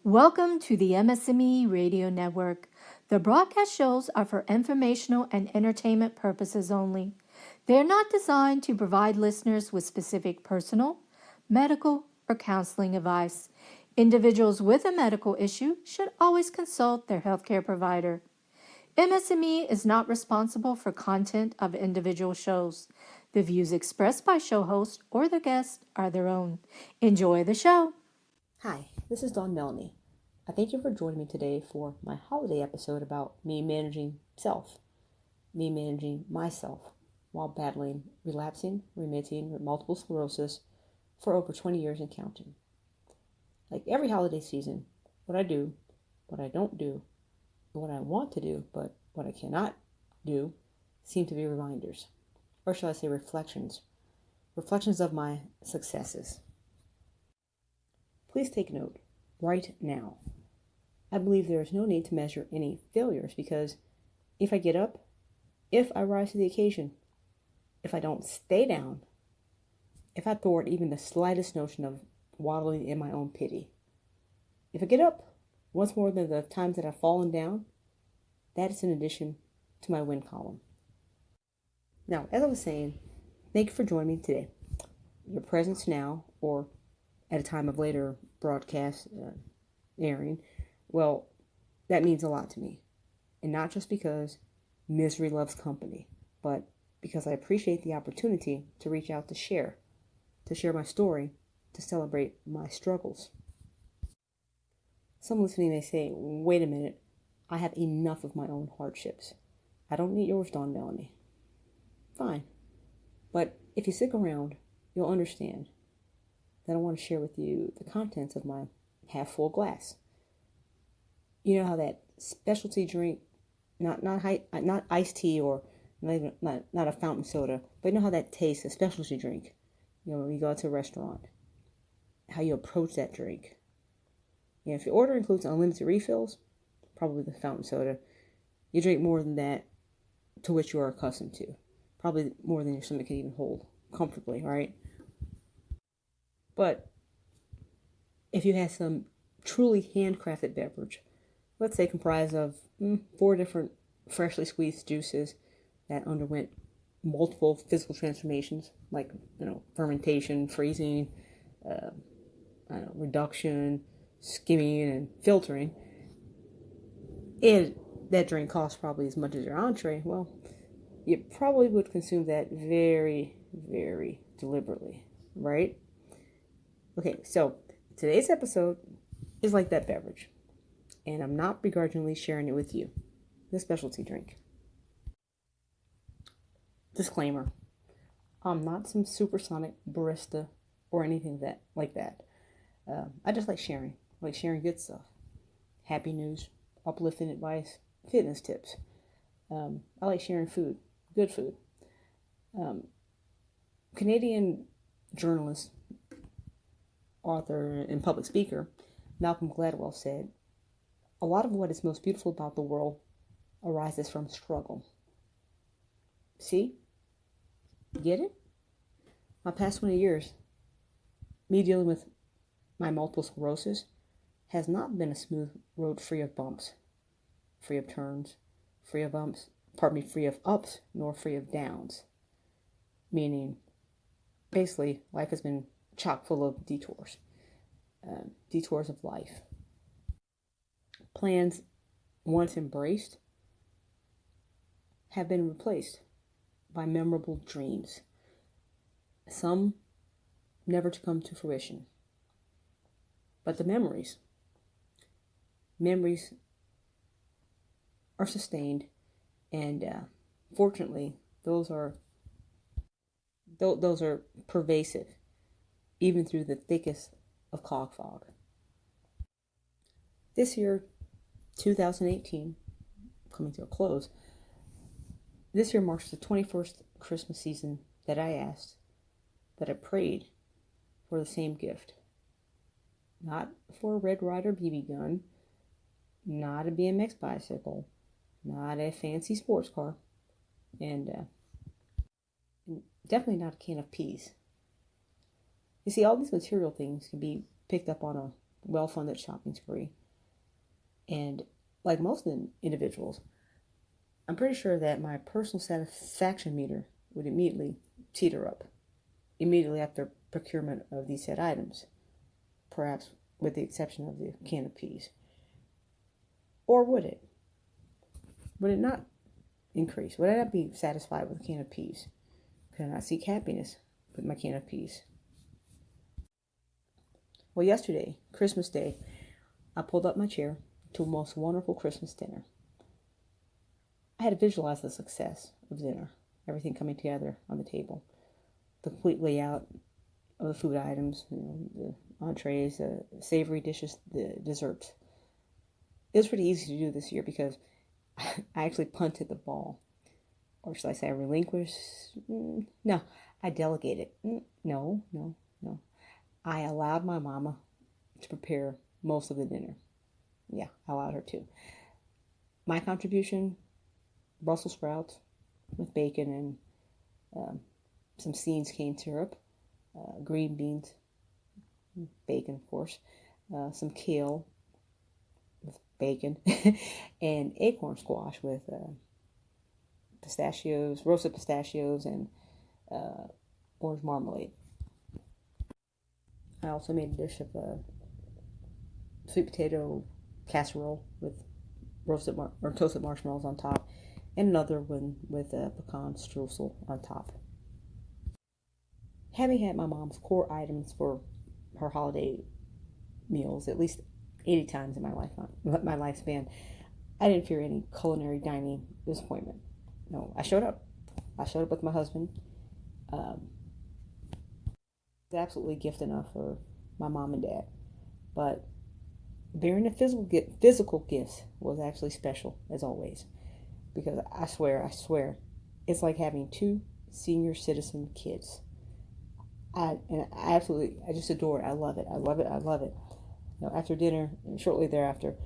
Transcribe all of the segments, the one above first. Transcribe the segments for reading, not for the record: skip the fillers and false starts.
Welcome to the MS&Me Radio Network. The broadcast shows are for informational and entertainment purposes only. They are not designed to provide listeners with specific personal, medical, or counseling advice. Individuals with a medical issue should always consult their healthcare provider. MS&Me is not responsible for content of individual shows. The views expressed by show hosts or their guests are their own. Enjoy the show. Hi, this is Dawn Melanie. I thank you for joining me today for my holiday episode about me managing myself while battling relapsing, remitting with multiple sclerosis for over 20 years and counting. Like every holiday season, what I do, what I don't do, what I want to do, but what I cannot do, seem to be reminders, or shall I say reflections of my successes. Please take note right now. I believe there is no need to measure any failures because if I get up, if I rise to the occasion, if I don't stay down, if I thwart even the slightest notion of waddling in my own pity, if I get up once more than the times that I've fallen down, that is an addition to my win column. Now, as I was saying, thank you for joining me today. Your presence now, or at a time of later broadcast airing, well, that means a lot to me. And not just because misery loves company, but because I appreciate the opportunity to reach out to share my story, to celebrate my struggles. Some listening may say, wait a minute, I have enough of my own hardships. I don't need yours, Dawn Melanie. Fine. But if you stick around, you'll understand that I want to share with you the contents of my half-full glass. You know how that specialty drink, not iced tea or not a fountain soda, but you know how that tastes, a specialty drink. You know, when you go out to a restaurant, how you approach that drink. You know, if your order includes unlimited refills, probably the fountain soda, you drink more than that to which you are accustomed to. Probably more than your stomach can even hold comfortably, right? But if you had some truly handcrafted beverage, let's say comprised of 4 different freshly squeezed juices that underwent multiple physical transformations, like fermentation, freezing, reduction, skimming, and filtering, and that drink costs probably as much as your entree, well, you probably would consume that very, very deliberately, right? Okay, so today's episode is like that beverage, and I'm not begrudgingly sharing it with you, the specialty drink. Disclaimer, I'm not some supersonic barista or anything like that. I just like sharing good stuff, happy news, uplifting advice, fitness tips. I like sharing food, good food. Canadian journalist, author, and public speaker Malcolm Gladwell said, "A lot of what is most beautiful about the world arises from struggle." See? Get it? My past 20 years, me dealing with my multiple sclerosis, has not been a smooth road free of bumps, free of turns, free of ups, nor free of downs. Meaning, basically, life has been chock full of detours. Detours of life. Plans once embraced have been replaced by memorable dreams. Some never to come to fruition. But the memories are sustained, and fortunately, those are pervasive, even through the thickest of cog fog. This year, 2018, coming to a close, this year marks the 21st Christmas season that I prayed for the same gift. Not for a Red Ryder BB gun, not a BMX bicycle, not a fancy sports car, and definitely not a can of peas. You see, all these material things can be picked up on a well-funded shopping spree. And like most individuals, I'm pretty sure that my personal satisfaction meter would immediately teeter up, immediately after procurement of these said items, perhaps with the exception of the can of peas. Or would it? Would it not increase? Would I not be satisfied with a can of peas? Could I not seek happiness with my can of peas? Well, yesterday, Christmas Day, I pulled up my chair to a most wonderful Christmas dinner. I had to visualize the success of dinner, everything coming together on the table, the complete layout of the food items, the entrees, the savory dishes, the desserts. It was pretty easy to do this year because I actually punted the ball. Or should I say I relinquished? No, I delegated. No. I allowed my mama to prepare most of the dinner. Yeah, I allowed her to. My contribution, Brussels sprouts with bacon and some Scenes cane syrup, green beans, bacon of course, some kale with bacon, and acorn squash with pistachios, roasted pistachios, and orange marmalade. I also made a dish of sweet potato casserole with roasted or toasted marshmallows on top, and another one with pecan streusel on top. Having had my mom's core items for her holiday meals at least 80 times in my lifespan, I didn't fear any culinary dining disappointment. No, I showed up. I showed up with my husband. It's absolutely gift enough for my mom and dad. But bearing the physical gifts was actually special, as always. Because I swear, it's like having two senior citizen kids. I just adore it. I love it. After dinner, and shortly thereafter,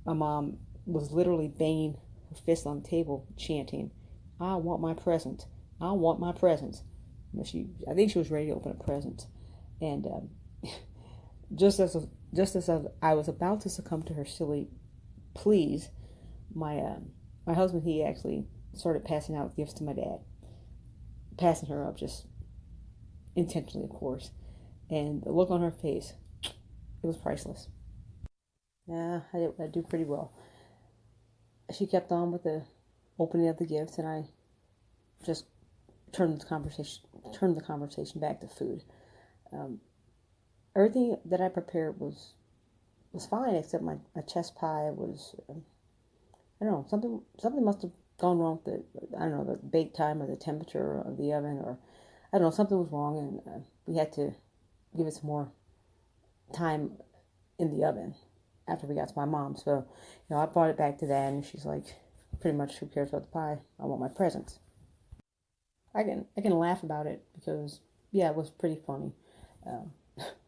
my mom was literally banging her fist on the table, chanting, "I want my present. I want my present." I think she was ready to open a present, and just as I was about to succumb to her silly pleas, my husband, he actually started passing out gifts to my dad, passing her up just intentionally, of course, and the look on her face, it was priceless. Yeah, I do pretty well. She kept on with the opening of the gifts, and I just turned the conversation back to food. Everything that I prepared was fine, except my chest pie was, I don't know, something must have gone wrong with the bake time or the temperature of the oven, or I don't know, something was wrong, and we had to give it some more time in the oven after we got to my mom. So, I brought it back to that, and she's like, pretty much, who cares about the pie? I want my presents. I can laugh about it because, yeah, it was pretty funny.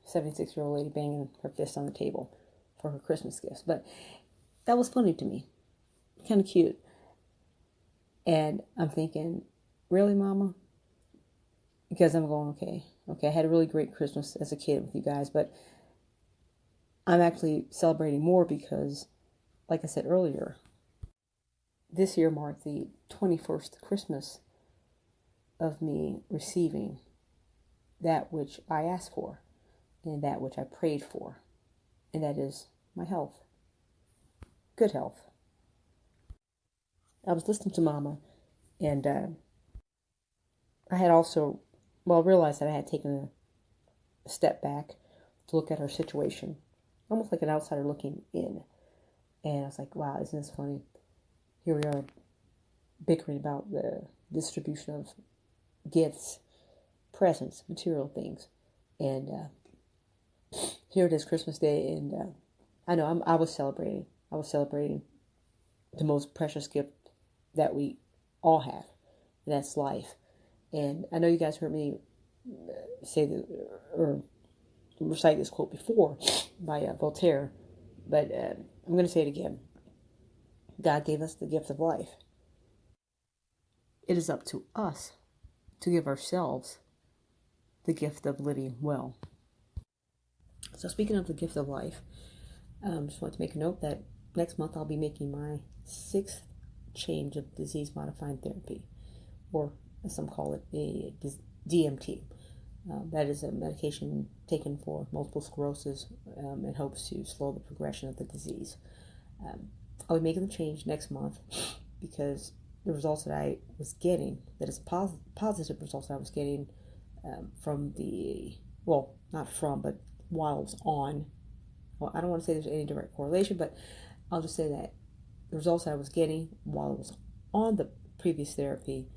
76-year-old lady banging her fist on the table for her Christmas gifts. But that was funny to me. Kind of cute. And I'm thinking, really, Mama? Because I'm going, okay, I had a really great Christmas as a kid with you guys, but I'm actually celebrating more because, like I said earlier, this year marked the 21st Christmas of me receiving that which I asked for and that which I prayed for, and that is my health. Good health. I was listening to Mama, and I had also, realized that I had taken a step back to look at her situation, almost like an outsider looking in. And I was like, wow, isn't this funny? Here we are bickering about the distribution of gifts, presents, material things. And here it is, Christmas Day, and I know I was celebrating. I was celebrating the most precious gift that we all have, and that's life. And I know you guys heard me recite this quote before by Voltaire, but I'm going to say it again. God gave us the gift of life. It is up to us to give ourselves the gift of living well. So speaking of the gift of life, just want to make a note that next month I'll be making my 6th change of disease-modifying therapy, or as some call it, a DMT. That is a medication taken for multiple sclerosis and hopes to slow the progression of the disease. I'll be making the change next month because the results that I was getting, that is positive results that I was getting from not from, but while I was on, well, I don't want to say there's any direct correlation, but I'll just say that the results that I was getting while I was on the previous therapy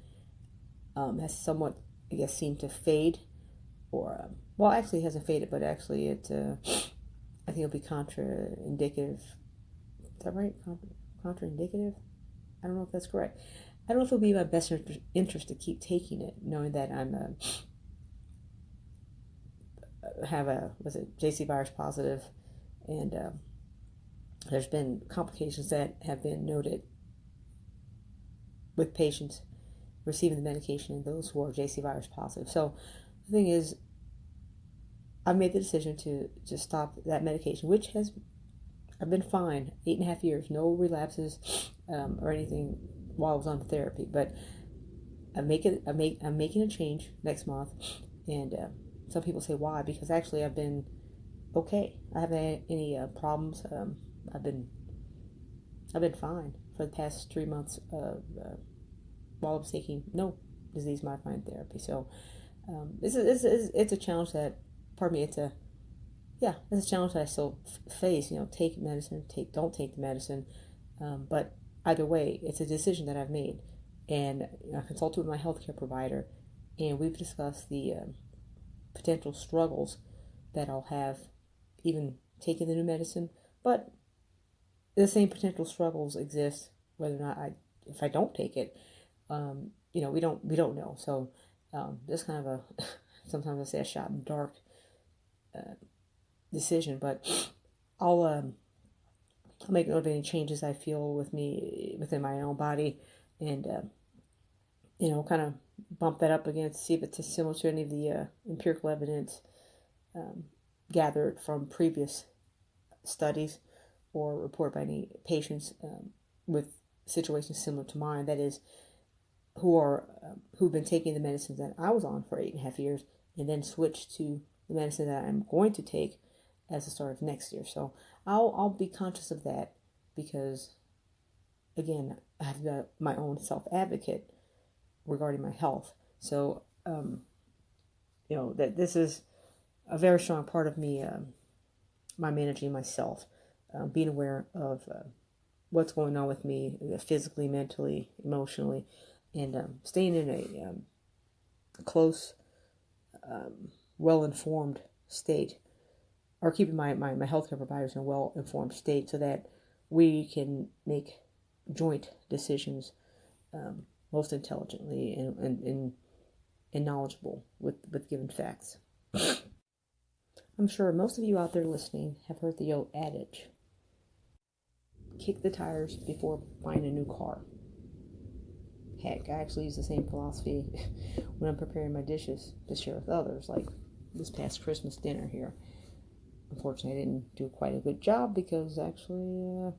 has somewhat, I guess, seemed to fade, or, actually it hasn't faded, but actually I think it'll be contraindicative. Is that right? Contraindicative? I don't know if that's correct. I don't know if it'll be my best interest to keep taking it, knowing that I'm have JC virus positive, and there's been complications that have been noted with patients receiving the medication and those who are JC virus positive. So the thing is, I've made the decision to just stop that medication, which I've been fine 8.5 years, no relapses or anything while I was on therapy. But I'm making a change next month, and some people say why? Because actually I've been okay. I haven't had any problems. I've been fine for the past 3 months while I was taking no disease modifying therapy. So it's a challenge that, it's a challenge that I still face. Take medicine, don't take the medicine, but either way, it's a decision that I've made, and I consulted with my healthcare provider, and we've discussed the potential struggles that I'll have even taking the new medicine, but the same potential struggles exist whether or not if I don't take it. We don't know. So this kind of a sometimes I say a shot in the dark decision, but I'll make note of any changes I feel within my own body, and kind of bump that up against, see if it's similar to any of the empirical evidence gathered from previous studies or reported by any patients with situations similar to mine. That is, who've been taking the medicines that I was on for 8.5 years, and then switched to the medicine that I'm going to take as the start of next year. So I'll be conscious of that, because again, I have got my own self-advocate regarding my health. So that this is a very strong part of me, my managing myself, being aware of what's going on with me physically, mentally, emotionally, and staying in a close, well-informed state, or keeping my healthcare providers in a well-informed state, so that we can make joint decisions most intelligently and knowledgeable with given facts. I'm sure most of you out there listening have heard the old adage, kick the tires before buying a new car. Heck, I actually use the same philosophy when I'm preparing my dishes to share with others, like this past Christmas dinner here. Unfortunately, I didn't do quite a good job, because actually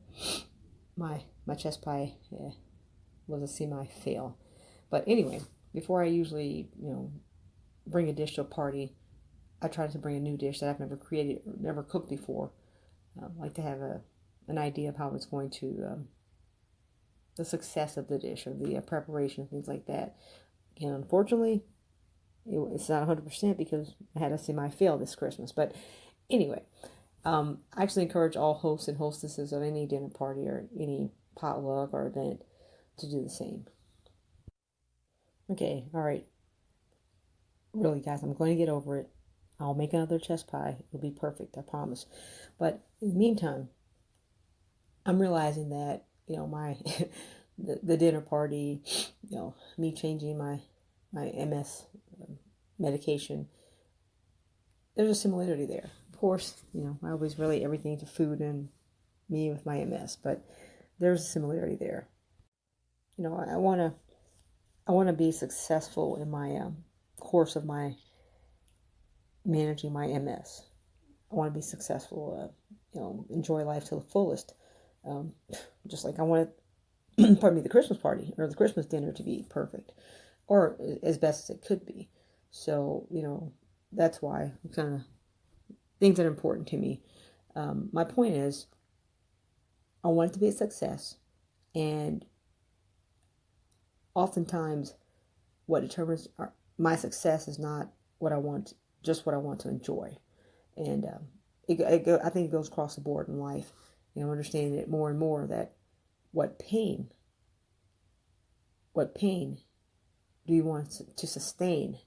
my chest pie was a semi-fail. But anyway, before I usually bring a dish to a party, I try to bring a new dish that I've never created or never cooked before. I like to have an idea of how it's going to the success of the dish, or the preparation, things like that. And unfortunately, it's not 100%, because I had a semi-fail this Christmas. But anyway, I actually encourage all hosts and hostesses of any dinner party or any potluck or event to do the same. Okay, all right. Really, guys, I'm going to get over it. I'll make another chest pie. It'll be perfect, I promise. But in the meantime, I'm realizing that, my the dinner party, me changing my MS medication, there's a similarity there. Of course, I always relate everything to food and me with my MS, but there's a similarity there. I want to be successful in my course of my managing my MS. I want to be successful, enjoy life to the fullest. Um, just like I want pardon me, the Christmas party or the Christmas dinner to be perfect or as best as it could be. So, that's why kind of things that are important to me. My point is, I want it to be a success, and oftentimes, what determines my success is not what I want, just what I want to enjoy. And I think it goes across the board in life. Understanding it more and more that what pain do you want to sustain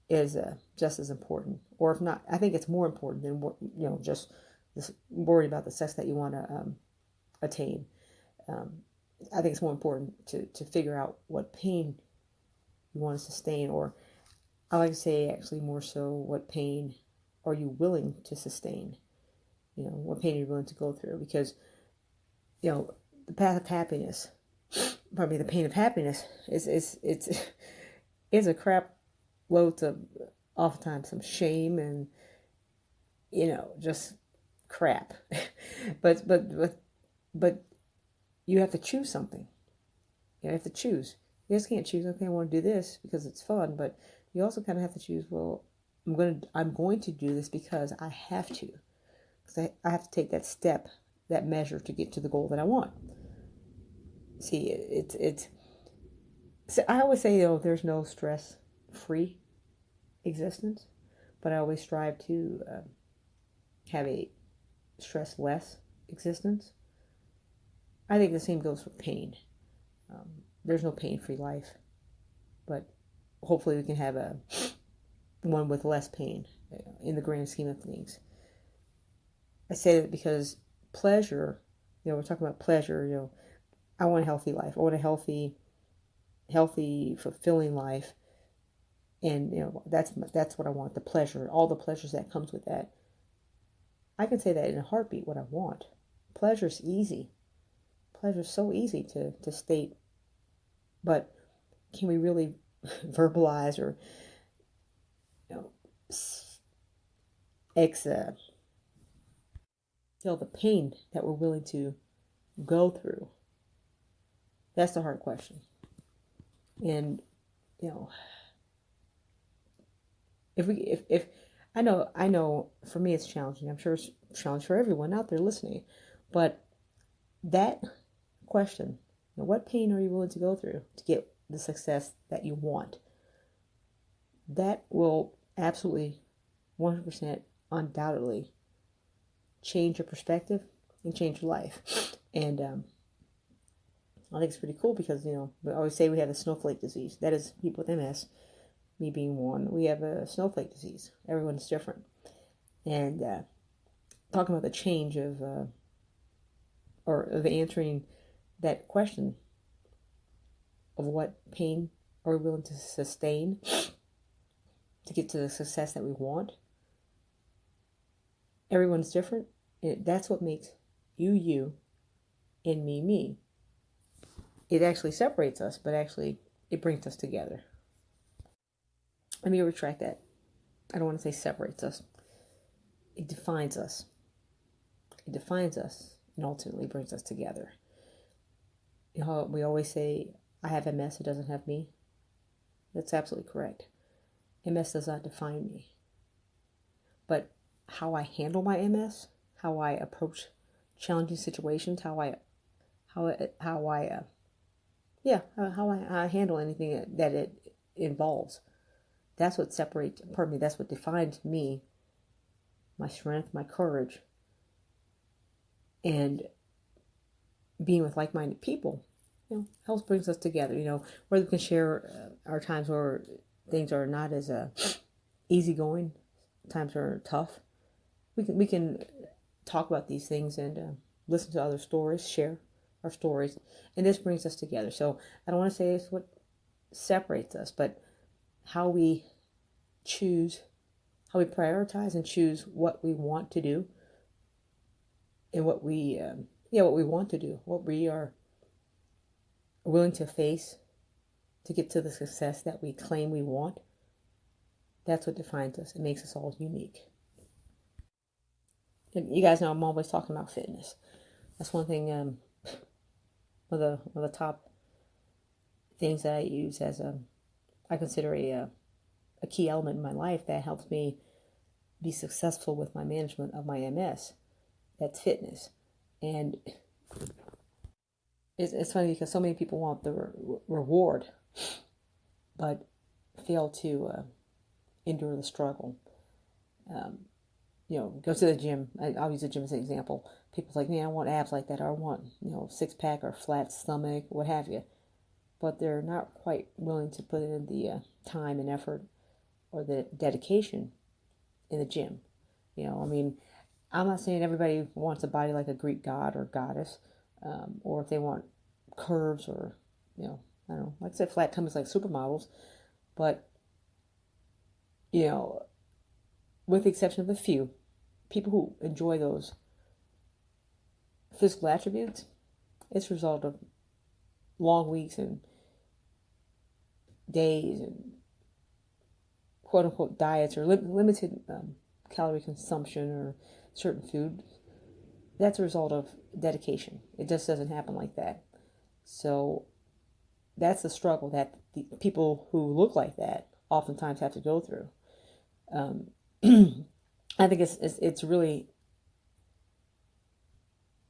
is just as important, or if not, I think it's more important than just this worry about the sex that you want to attain. I think it's more important to figure out what pain you want to sustain, or I like to say actually more so, what pain are you willing to sustain? What pain are you willing to go through? Because the path of happiness, probably the pain of happiness is a crap loads of oftentimes some shame and just crap. but you have to choose something. You have to choose. You just can't choose, okay, I want to do this because it's fun, but you also kind of have to choose, well, I'm going to do this because I have to. Because I have to take that step, that measure to get to the goal that I want. See, so I always say, there's no stress-free existence, but I always strive to have a stress-less existence. I think the same goes for pain. There's no pain-free life, but hopefully we can have one with less pain in the grand scheme of things. I say that because pleasure, we're talking about pleasure, I want a healthy life. I want a healthy, fulfilling life. And, that's what I want, the pleasure, all the pleasures that comes with that. I can say that in a heartbeat, what I want. Pleasure's easy. Pleasure's so easy to state. But can we really verbalize or, feel the pain that we're willing to go through? That's the hard question. And, if I know for me it's challenging. I'm sure it's a challenge for everyone out there listening. But that question, what pain are you willing to go through to get the success that you want? That will absolutely 100% undoubtedly change your perspective and change your life. And I think it's pretty cool because, we always say we have a snowflake disease. That is people with MS, me being one. We have a snowflake disease. Everyone's different. And talking about the change of answering that question of what pain are we willing to sustain to get to the success that we want. Everyone's different. That's what makes you, and me. It actually separates us, but actually it brings us together. Let me retract that. I don't want to say separates us. It defines us. It defines us and ultimately brings us together. We always say, I have MS, it doesn't have me. That's absolutely correct. MS does not define me. But how I handle my MS, how I approach challenging situations, how I handle anything that it involves. That's what that's what defines me, my strength, my courage, and being with like-minded people, helps brings us together, where we can share our times where things are not as easygoing, times are tough. We can talk about these things and listen to other stories, share our stories, and this brings us together. So I don't want to say it's what separates us, but how we choose, how we prioritize and choose what we want to do, and what we want to do, what we are willing to face to get to the success that we claim we want. That's what defines us. It makes us all unique. You guys know I'm always talking about fitness. That's one thing, one of the top things that I use as I consider a key element in my life that helps me be successful with my management of my MS. That's fitness. And it's funny because so many people want the reward, but fail to endure the struggle. Go to the gym. I'll use the gym as an example. People's like, man, I want abs like that, or I want, six-pack or flat stomach, what have you. But they're not quite willing to put in the time and effort or the dedication in the gym. I'm not saying everybody wants a body like a Greek god or goddess, or if they want curves or, I don't know, like I said, flat tummies like supermodels. But, with the exception of a few, people who enjoy those physical attributes, it's a result of long weeks and days and quote-unquote diets or limited calorie consumption or certain food. That's a result of dedication. It just doesn't happen like that. So that's the struggle that the people who look like that oftentimes have to go through. I think it's really,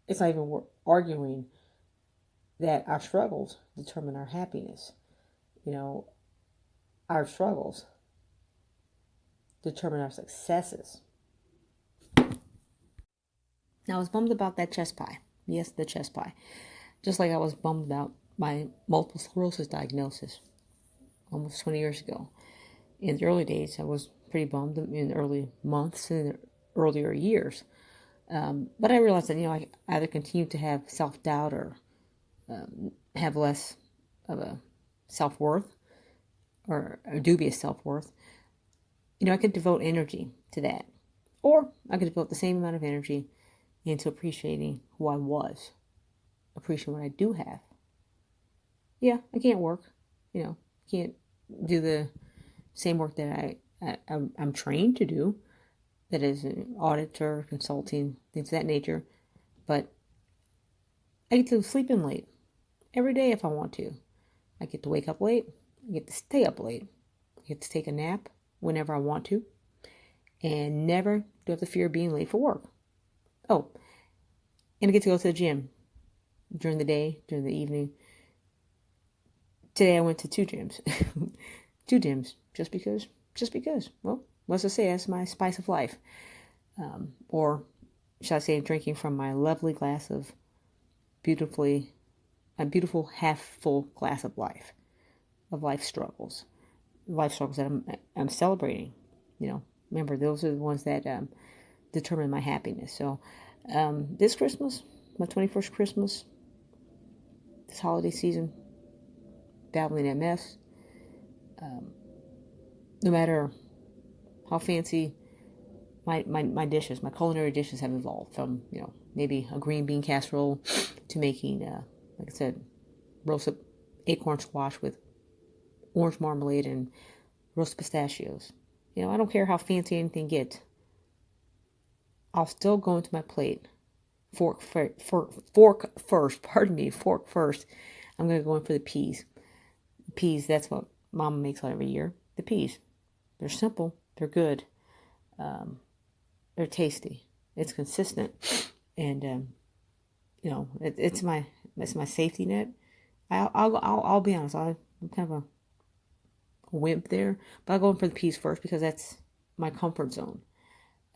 it's not even arguing that our struggles determine our happiness. Our struggles determine our successes. Now, I was bummed about that chest pie. Yes, the chest pie. Just like I was bummed about my multiple sclerosis diagnosis almost 20 years ago. In the early days, I was pretty bummed in the early months and the earlier years. But I realized that, I either continue to have self-doubt or have less of a self-worth or a dubious self-worth. I could devote energy to that. Or I could devote the same amount of energy into appreciating who I was, appreciating what I do have. Yeah, I can't work, can't do the same work that I'm trained to do, that is an auditor, consulting, things of that nature, but I get to sleep in late every day if I want to. I get to wake up late, I get to stay up late, I get to take a nap whenever I want to, and never do I have the fear of being late for work. Oh, and I get to go to the gym during the day, during the evening. Today I went to 2 gyms. 2 gyms, just because. Well, what's to say, that's my spice of life. Or should I say, drinking from my lovely glass of a beautiful half-full glass of life struggles that I'm celebrating. Remember, those are the ones that determine my happiness. So this Christmas, my 21st Christmas, this holiday season, battling MS, no matter how fancy my dishes, my culinary dishes have evolved from, maybe a green bean casserole to making, like I said, roasted acorn squash with orange marmalade and roasted pistachios. I don't care how fancy anything gets. I'll still go into my plate, fork first. I'm going to go in for the peas. Peas, that's what Mama makes every year. The peas. They're simple. They're good. They're tasty. It's consistent. And, it's my safety net. I'll be honest. I'm kind of a wimp there. But I'll go in for the peas first because that's my comfort zone.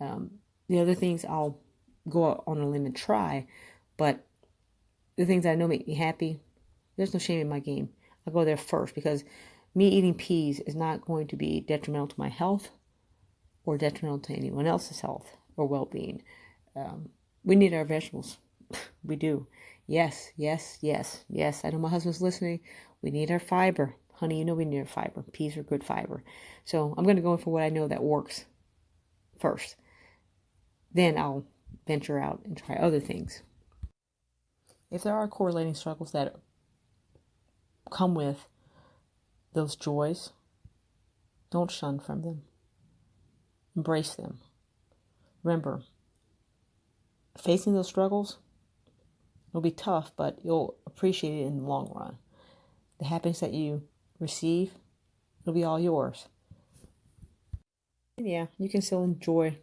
The other things I'll go out on a limb and try. But the things I know make me happy, there's no shame in my game. I'll go there first because me eating peas is not going to be detrimental to my health or detrimental to anyone else's health or well-being. We need our vegetables. We do. Yes. I know my husband's listening. We need our fiber. Honey, we need our fiber. Peas are good fiber. So I'm going to go in for what I know that works first. Then I'll venture out and try other things. If there are correlating struggles that come with those joys, don't shun from them. Embrace them. Remember, facing those struggles, it'll be tough, but you'll appreciate it in the long run. The happiness that you receive, it'll be all yours. And yeah, you can still enjoy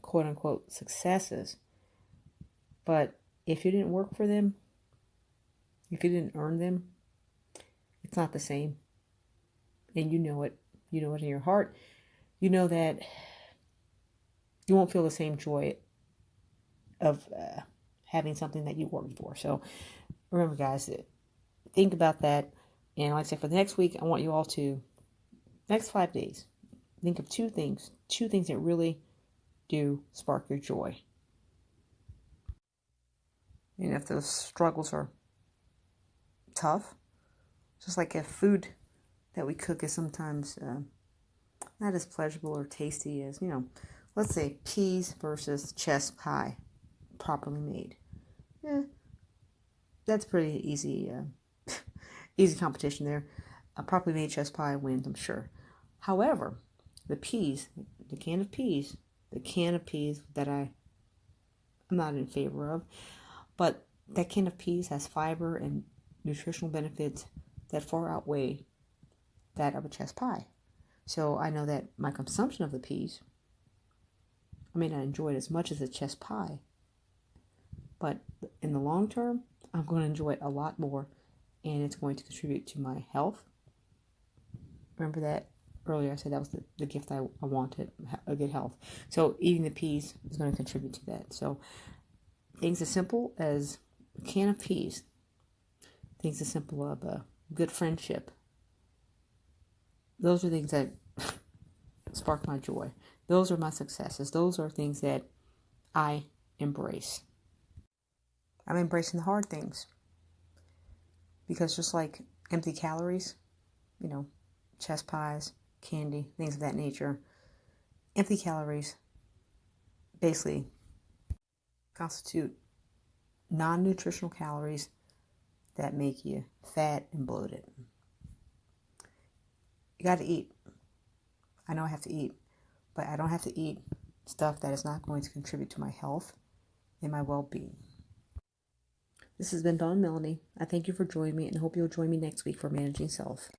quote unquote successes, but if you didn't work for them, if you didn't earn them, it's not the same. And you know it. You know it in your heart. You know that you won't feel the same joy of having something that you worked for. So remember, guys, think about that. And like I said, for the next week, I want you all to, next 5 days, think of two things that really do spark your joy. And if those struggles are tough, just like if food that we cook is sometimes not as pleasurable or tasty as, let's say peas versus chess pie, properly made. That's pretty easy, easy competition there. A properly made chess pie wins, I'm sure. However, the can of peas that I'm not in favor of, but that can of peas has fiber and nutritional benefits that far outweigh that of a chess pie. So I know that my consumption of the peas, I may not enjoy it as much as a chess pie, but in the long term, I'm going to enjoy it a lot more, and it's going to contribute to my health. Remember that earlier I said that was the gift I wanted, a good health. So eating the peas is going to contribute to that. So things as simple as a can of peas, things as simple as a good friendship. Those are things that spark my joy. Those are my successes. Those are things that I embrace. I'm embracing the hard things. Because just like empty calories, chess pies, candy, things of that nature, empty calories basically constitute non-nutritional calories that make you fat and bloated. You got to eat. I know I have to eat, but I don't have to eat stuff that is not going to contribute to my health and my well-being. This has been Dawn Melanie. I thank you for joining me and hope you'll join me next week for Managing Self.